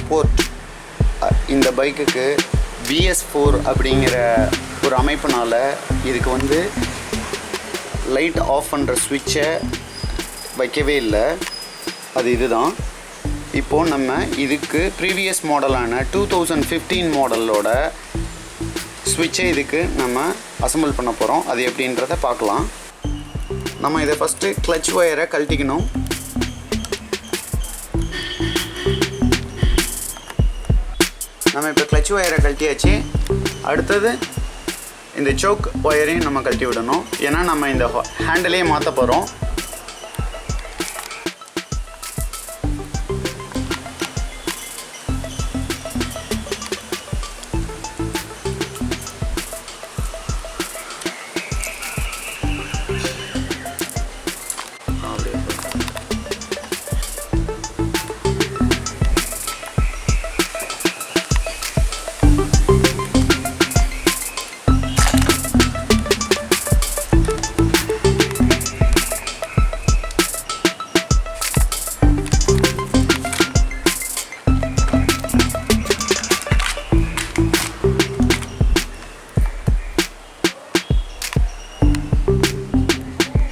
Sport இந்த பைக்குக்கு BS4 அப்படிங்கிற ஒரு அமைப்புனால இதுக்கு வந்து லைட் ஆஃப் பண்ணுற ஸ்விட்சை வைக்கவே இல்லை. அது இதுதான். இப்போது நம்ம இதுக்கு ப்ரீவியஸ் மாடலான 2015 மாடலோட ஸ்விட்சை இதுக்கு நம்ம அசம்பிள் பண்ண போகிறோம். அது எப்படின்றத பார்க்கலாம். நம்ம இதை ஃபஸ்ட்டு கிளச் ஒயரை கழட்டிக்கணும். நம்ம இப்போ கிளச் ஒயரை கழட்டியாச்சு. அடுத்தது இந்த சோக் ஒயரையும் நம்ம கழட்டி விடணும். ஏன்னா நம்ம இந்த ஹேண்டிலே மாற்ற போகிறோம்.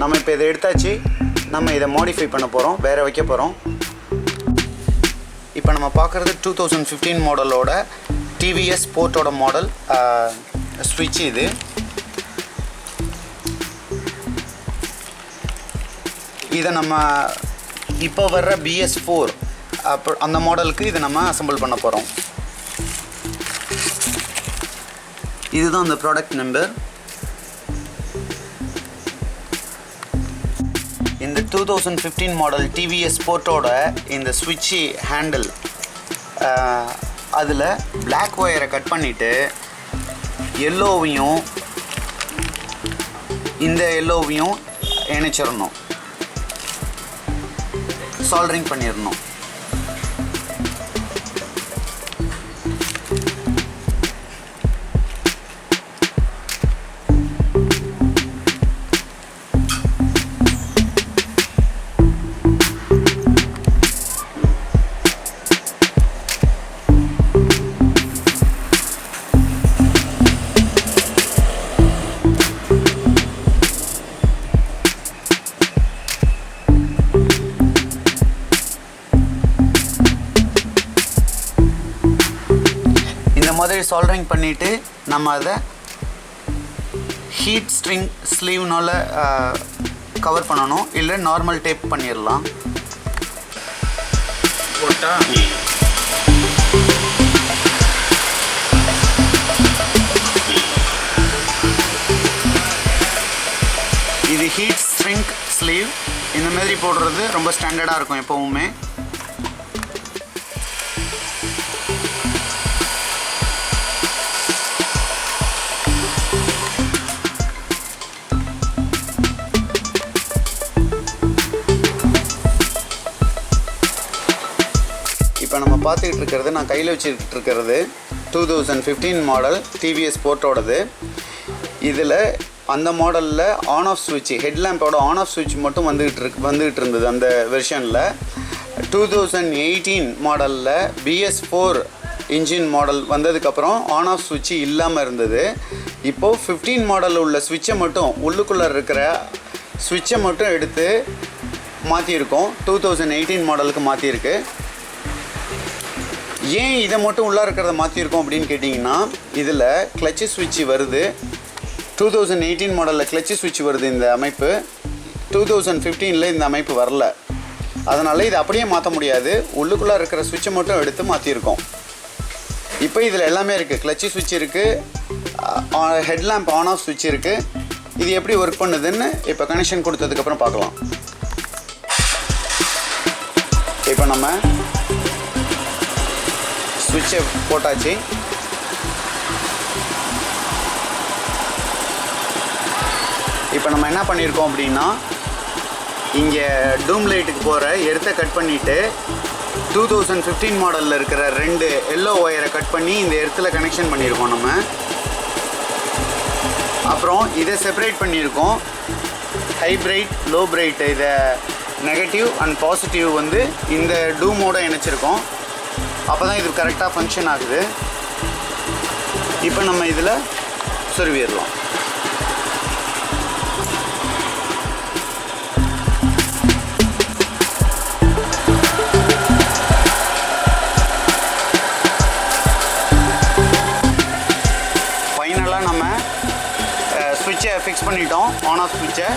நம்ம இப்போ இதை எடுத்தாச்சு. நம்ம இதை மாடிஃபை பண்ண போகிறோம், வேறு வைக்க போகிறோம். இப்போ நம்ம பார்க்குறது 2015 மாடலோட TVS Sportோட மாடல் ஸ்விட்ச். இது இதை நம்ம இப்போ வர்ற BS4 அந்த மாடலுக்கு இதை நம்ம அசம்பிள் பண்ண போகிறோம். இதுதான் அந்த ப்ராடக்ட் நம்பர். இந்த 2015 மாடல் TVS Sportோட இந்த ஸ்விட்சு ஹேண்டில் அதில் பிளாக் ஒயரை கட் பண்ணிவிட்டு எல்லோவையும் இந்த எல்லோவையும் இணைச்சிடணும், சால்டரிங் பண்ணிடணும். மாதிரி சால்டரிங் பண்ணிவிட்டு நம்ம அதை ஹீட் ஸ்ட்ரிங் ஸ்லீவ்னால் கவர் பண்ணணும். இல்லை நார்மல் டேப் பண்ணிடலாம். இது ஹீட் ஸ்ட்ரிங் ஸ்லீவ். இந்த மாதிரி போடுறது ரொம்ப ஸ்டாண்டர்டாக இருக்கும் எப்போவுமே. இப்போ நம்ம பார்த்துக்கிட்டு இருக்கிறது, நான் கையில் வச்சுக்கிட்டு இருக்கிறது 2015 மாடல் TVS Sportோடது. இதில் அந்த மாடலில் ஆன் ஆஃப் ஸ்விட்ச், ஹெட்லாம்போட ஆன் ஆஃப் ஸ்விட்ச் மட்டும் வந்துகிட்டு இருந்தது அந்த வெர்ஷனில். 2018 மாடலில் BS4 இன்ஜின் மாடல் வந்ததுக்கப்புறம் ஆன் ஆஃப் ஸ்விட்ச் இல்லாமல் இருந்தது. இப்போது 15 மாடலில் உள்ள ஸ்விட்சை மட்டும், உள்ளுக்குள்ளே இருக்கிற ஸ்விட்சை மட்டும் எடுத்து மாற்றியிருக்கோம். 2018 மாடலுக்கு மாற்றிருக்கு. ஏன் இதை மட்டும் உள்ளே இருக்கிறத மாற்றிருக்கோம் அப்படின்னு கேட்டிங்கன்னா, இதில் கிளச்சு ஸ்விட்ச் வருது. 2018 மாடலில் கிளச்சு ஸ்விட்ச் வருது இந்த அமைப்பு. 2015 இந்த அமைப்பு வரல. அதனால் இதை அப்படியே மாற்ற முடியாது. உள்ளுக்குள்ளே இருக்கிற ஸ்விட்சை மட்டும் எடுத்து மாற்றிருக்கோம். இப்போ இதில் எல்லாமே இருக்குது. கிளச்சு ஸ்விட்ச் இருக்குது, ஹெட்லாம்ப் ஆன் ஆஃப் ஸ்விட்ச் இருக்குது. இது எப்படி ஒர்க் பண்ணுதுன்னு இப்போ கனெக்ஷன் கொடுத்ததுக்கப்புறம் பார்க்கலாம். இப்போ நம்ம ஸ்விட்சை போட்டாச்சு. இப்போ நம்ம என்ன பண்ணியிருக்கோம் அப்படின்னா, இங்கே டூம் லைட்டுக்கு போகிற எர்த்தை கட் பண்ணிவிட்டு 2015 மாடலில் இருக்கிற 2 எல்லோ ஒயரை கட் பண்ணி இந்த எர்த்தில் கனெக்ஷன் பண்ணியிருக்கோம் நம்ம. அப்புறம் இதை செப்பரேட் பண்ணியிருக்கோம். ஹை பிரைட், லோ பிரைட், இதை நெகட்டிவ் அண்ட் பாசிட்டிவ் வந்து இந்த டூமோடு இணைச்சிருக்கோம். அப்போ தான் இது கரெக்டாக ஃபங்க்ஷன் ஆகுது. இப்போ நம்ம இதில் சொருவிடலாம். ஃபைனலாக நம்ம ஸ்விட்சை ஃபிக்ஸ் பண்ணிட்டோம், ஆன் ஆஃப் ஸ்விட்சை.